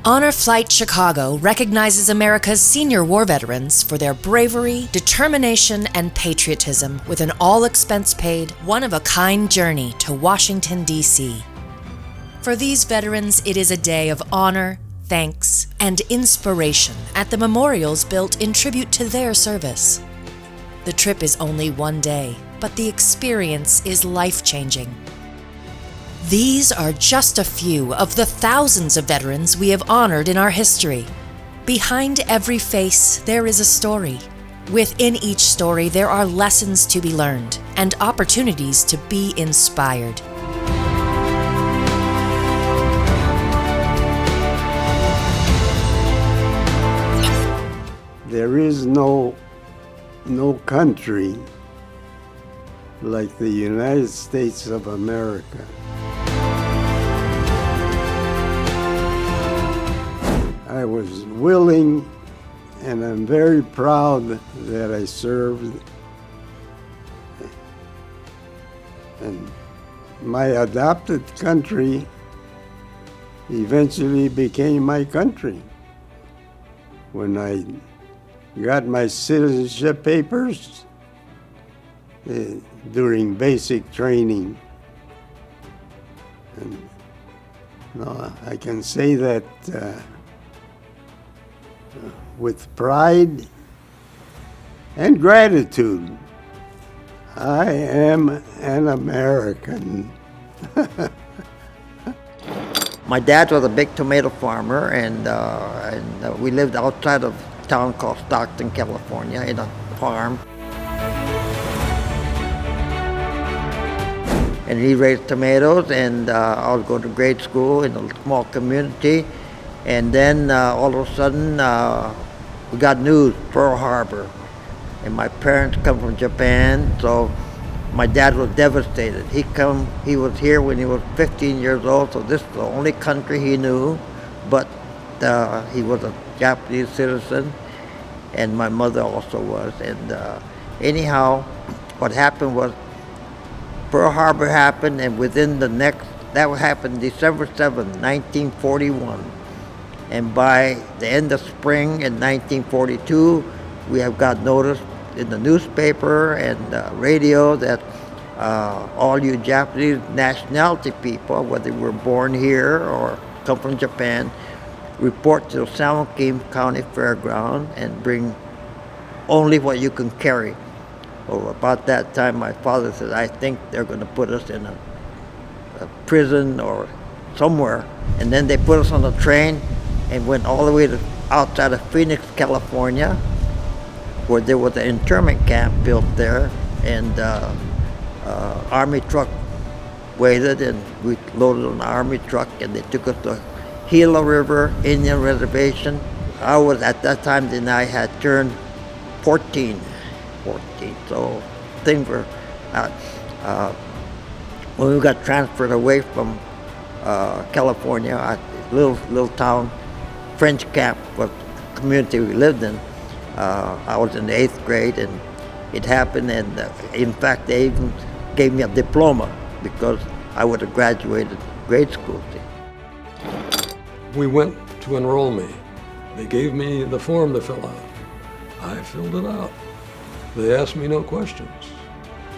Honor Flight Chicago recognizes America's senior war veterans for their bravery, determination, and patriotism with an all-expense-paid, one-of-a-kind journey to Washington, D.C. For these veterans, it is a day of honor, thanks, and inspiration at the memorials built in tribute to their service. The trip is only one day, but the experience is life-changing. These are just a few of the thousands of veterans we have honored in our history. Behind every face, there is a story. Within each story, there are lessons to be learned and opportunities to be inspired. There is no country like the United States of America. I was willing, and I'm very proud that I served. And my adopted country eventually became my country. When I got my citizenship papers during basic training. And I can say that with pride and gratitude. I am an American. My dad was a big tomato farmer, and we lived outside of a town called Stockton, California, in a farm. And he raised tomatoes, and I would go to grade school in a small community. And then all of a sudden, we got news, Pearl Harbor. And my parents come from Japan, so my dad was devastated. He was here when he was 15 years old, so this is the only country he knew, but he was a Japanese citizen, and my mother also was. And anyhow, what happened was Pearl Harbor happened, and within that happened December 7th, 1941. And by the end of spring in 1942, we have got notice in the newspaper and radio that all you Japanese nationality people, whether you were born here or come from Japan, report to the San Joaquin County Fairground and bring only what you can carry. Well, about that time, my father said, I think they're going to put us in a prison or somewhere. And then they put us on a train and went all the way to outside of Phoenix, California, where there was an internment camp built there, and Army truck waited, and we loaded on an Army truck, and they took us to Gila River Indian Reservation. I was, at that time, then I had turned 14, so things were, when we got transferred away from California, a little town, French camp, was the community we lived in. I was in the 8th grade, and it happened, and in fact, they even gave me a diploma because I would have graduated grade school. We went to enroll me. They gave me the form to fill out. I filled it out. They asked me no questions.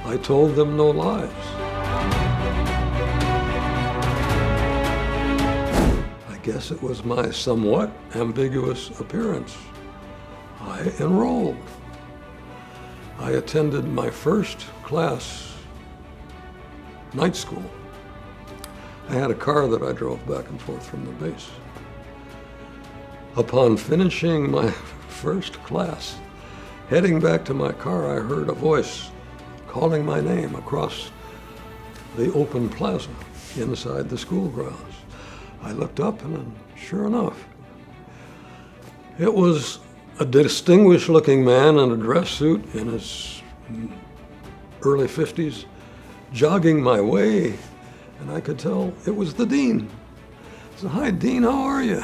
I told them no lies. I guess it was my somewhat ambiguous appearance. I enrolled. I attended my first class night school. I had a car that I drove back and forth from the base. Upon finishing my first class, heading back to my car, I heard a voice calling my name across the open plaza inside the school grounds. I looked up, and sure enough, it was a distinguished-looking man in a dress suit in his early 50s, jogging my way, and I could tell it was the dean. I said, "Hi, Dean, how are you?"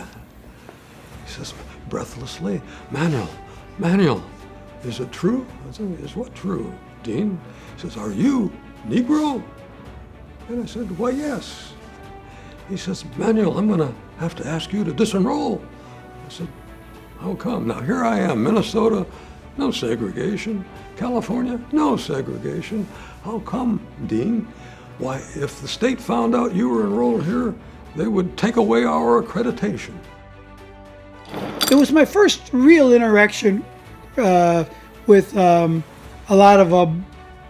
He says breathlessly, Manuel, is it true?" I said, "Is what true, Dean?" He says, "Are you Negro?" And I said, "Why, yes." He says, Manuel, I'm going to have to ask you to disenroll. I said, how come? Now here I am, Minnesota, no segregation. California, no segregation. How come, Dean? Why, if the state found out you were enrolled here, they would take away our accreditation. It was my first real interaction with a lot of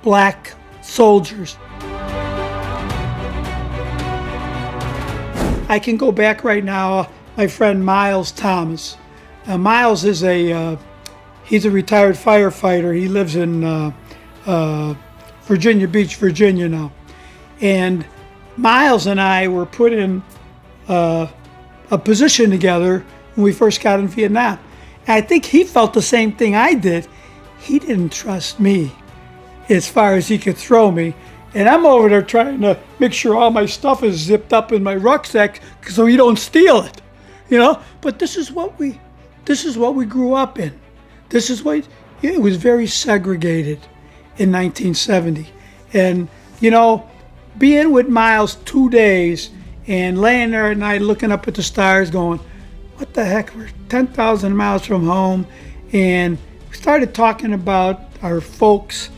black soldiers. I can go back right now. My friend Miles Thomas. Miles is he's a retired firefighter. He lives in Virginia Beach, Virginia now. And Miles and I were put in a position together when we first got in Vietnam. And I think he felt the same thing I did. He didn't trust me as far as he could throw me. And I'm over there trying to make sure all my stuff is zipped up in my rucksack so he don't steal it, you know? But this is what we grew up in. It was very segregated in 1970. And, you know, being with Miles 2 days and laying there at night looking up at the stars going, what the heck, we're 10,000 miles from home. And we started talking about our folks,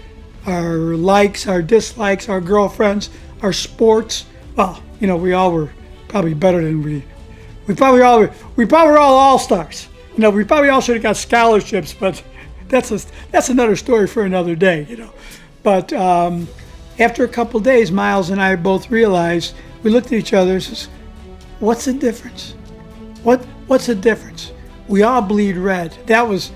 our likes, our dislikes, our girlfriends, our sports. Well, you know, we all were probably better than we probably were all all-stars. You know, we probably all should have got scholarships, but that's another story for another day, you know. But after a couple of days, Miles and I both realized, we looked at each other and says, what's the difference? What's the difference? We all bleed red. That was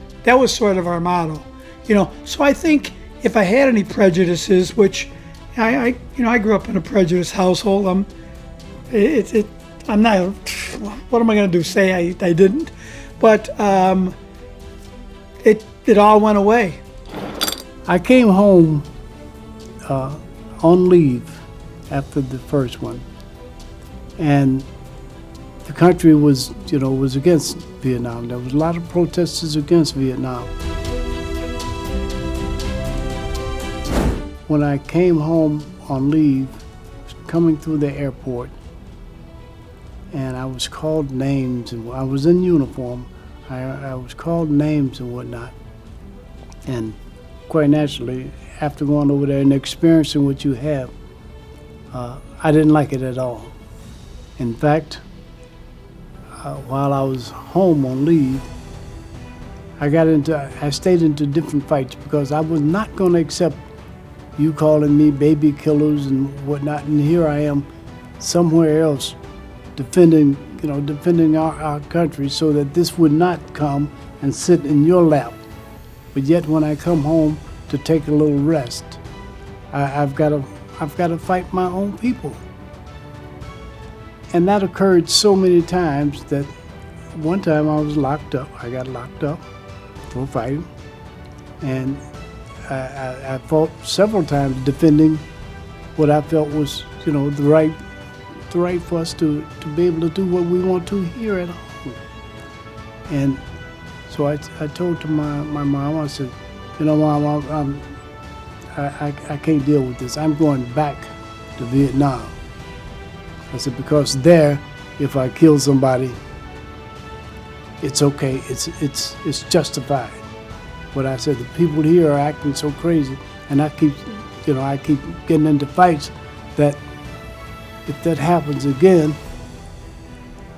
sort of our motto, you know. So I think if I had any prejudices, which I grew up in a prejudiced household. I'm not. What am I going to do? Say I didn't? But it all went away. I came home on leave after the first one, and the country was against Vietnam. There was a lot of protesters against Vietnam. When I came home on leave, coming through the airport, and I was called names, and I was in uniform. I was called names and whatnot. And quite naturally, after going over there and experiencing what you have, I didn't like it at all. In fact, while I was home on leave, I stayed into different fights because I was not going to accept you calling me baby killers and whatnot. And here I am somewhere else defending our country so that this would not come and sit in your lap. But yet when I come home to take a little rest, I've got to fight my own people. And that occurred so many times that one time I was locked up. I got locked up for fighting. And I fought several times defending what I felt was, the right for us to be able to do what we want to here at home. And so I told to my mom, I said, Mom, I can't deal with this. I'm going back to Vietnam. I said, because there, if I kill somebody, it's okay. It's justified. But I said, the people here are acting so crazy, and I keep getting into fights that if that happens again,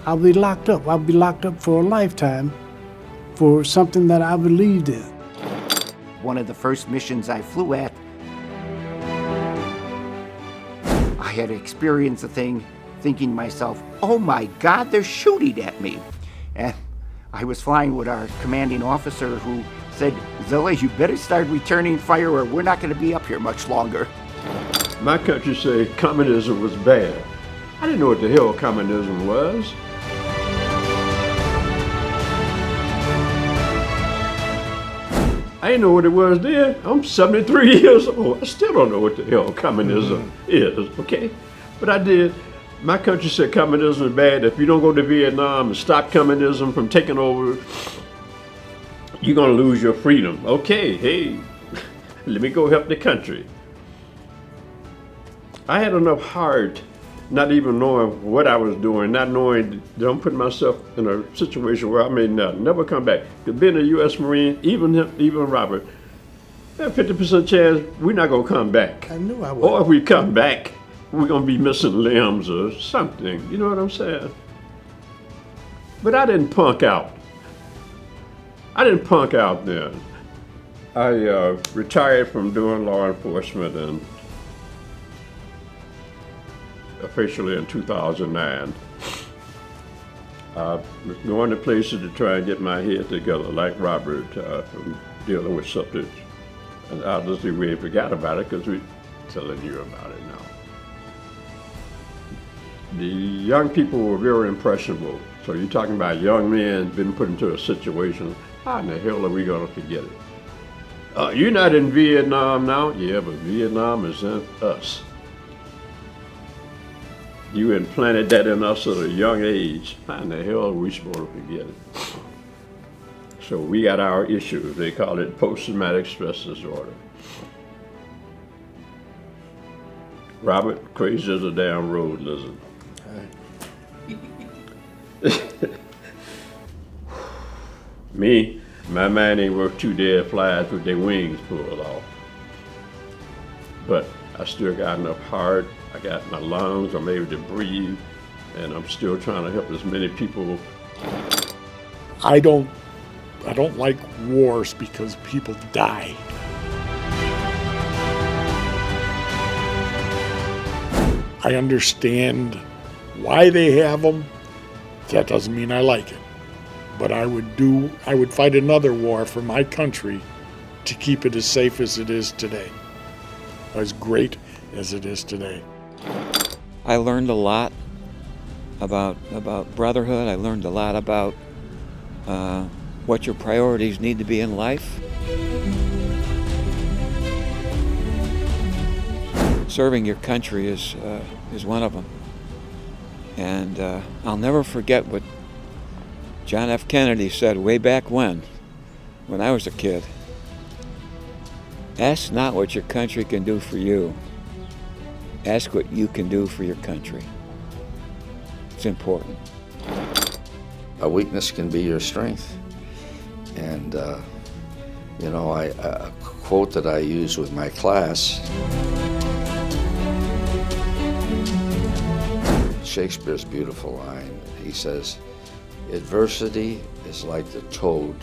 I'll be locked up. I'll be locked up for a lifetime for something that I believed in. One of the first missions I flew at, I had experienced a thing thinking to myself, oh my God, they're shooting at me. And I was flying with our commanding officer who said, Zilla, you better start returning fire or we're not going to be up here much longer. My country said communism was bad. I didn't know what the hell communism was. I didn't know what it was then. I'm 73 years old. I still don't know what the hell communism is, okay? But I did. My country said communism is bad. If you don't go to Vietnam and stop communism from taking over, you're gonna lose your freedom. Okay, hey, let me go help the country. I had enough heart not even knowing what I was doing, not knowing that I'm putting myself in a situation where I may never come back. Because being a U.S. Marine, even Robert, there's a 50% chance we're not going to come back. I knew I would. Or if we come back, we're going to be missing limbs or something. You know what I'm saying? But I didn't punk out. I didn't punk out then. I retired from doing law enforcement and officially in 2009. I was going to places to try and get my head together, like Robert, dealing with subjects. And obviously we forgot about it because we're telling you about it now. The young people were very impressionable. So you're talking about young men being put into a situation, how in the hell are we going to forget it? You're not in Vietnam now? Yeah, but Vietnam is in us. You implanted that in us at a young age. How in the hell are we supposed to forget it? So we got our issues. They call it post-traumatic stress disorder. Robert, crazy as a damn road lizard. Me, my mind ain't worth two dead flies with their wings pulled off. But I still got enough heart. I got my lungs, I'm able to breathe, and I'm still trying to help as many people. I don't like wars because people die. I understand why they have them. That doesn't mean I like it. But I would fight another war for my country to keep it as safe as it is today, as great as it is today. I learned a lot about brotherhood. I learned a lot about what your priorities need to be in life. Serving your country is one of them. And I'll never forget what John F. Kennedy said way back when I was a kid. Ask not what your country can do for you. Ask what you can do for your country. It's important. A weakness can be your strength. And, a quote that I use with my class, Shakespeare's beautiful line. He says, "Adversity is like the toad.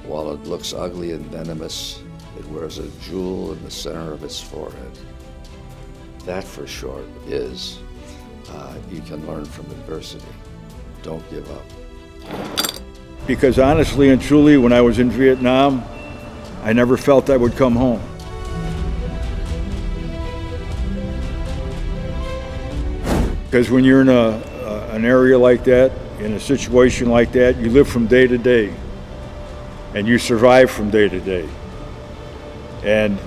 While it looks ugly and venomous, it wears a jewel in the center of its forehead." That, for short, is you can learn from adversity. Don't give up. Because honestly and truly, when I was in Vietnam, I never felt I would come home. Because when you're in an area like that, in a situation like that, you live from day to day, and you survive from day to day. And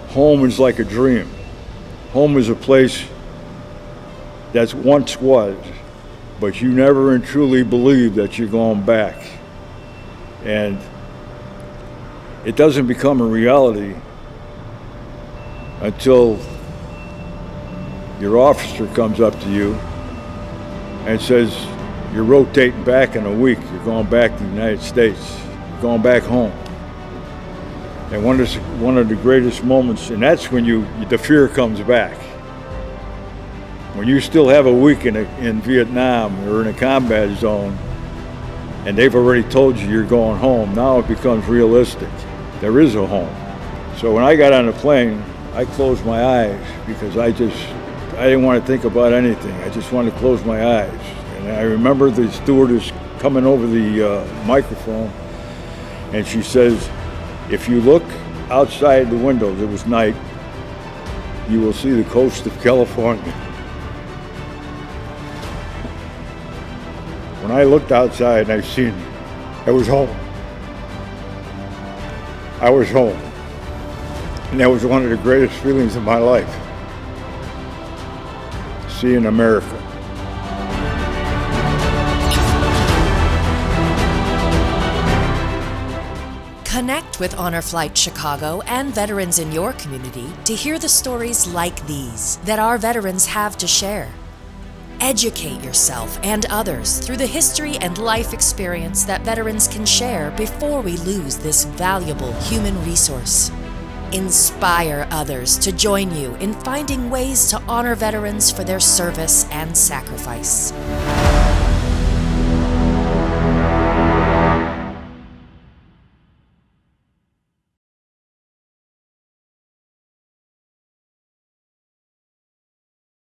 home is like a dream. Home is a place that once was, but you never and truly believe that you're going back. And it doesn't become a reality until your officer comes up to you and says, "You're rotating back in a week. You're going back to the United States. You're going back home." And one of the greatest moments, and that's when the fear comes back. When you still have a week in Vietnam or in a combat zone, and they've already told you you're going home, now it becomes realistic. There is a home. So when I got on the plane, I closed my eyes because I didn't want to think about anything. I just wanted to close my eyes. And I remember the stewardess coming over the microphone, and she says, "If you look outside the windows," it was night, "you will see the coast of California." When I looked outside and I seen, I was home. I was home. And that was one of the greatest feelings of my life. Seeing America. Connect with Honor Flight Chicago and veterans in your community to hear the stories like these that our veterans have to share. Educate yourself and others through the history and life experience that veterans can share before we lose this valuable human resource. Inspire others to join you in finding ways to honor veterans for their service and sacrifice.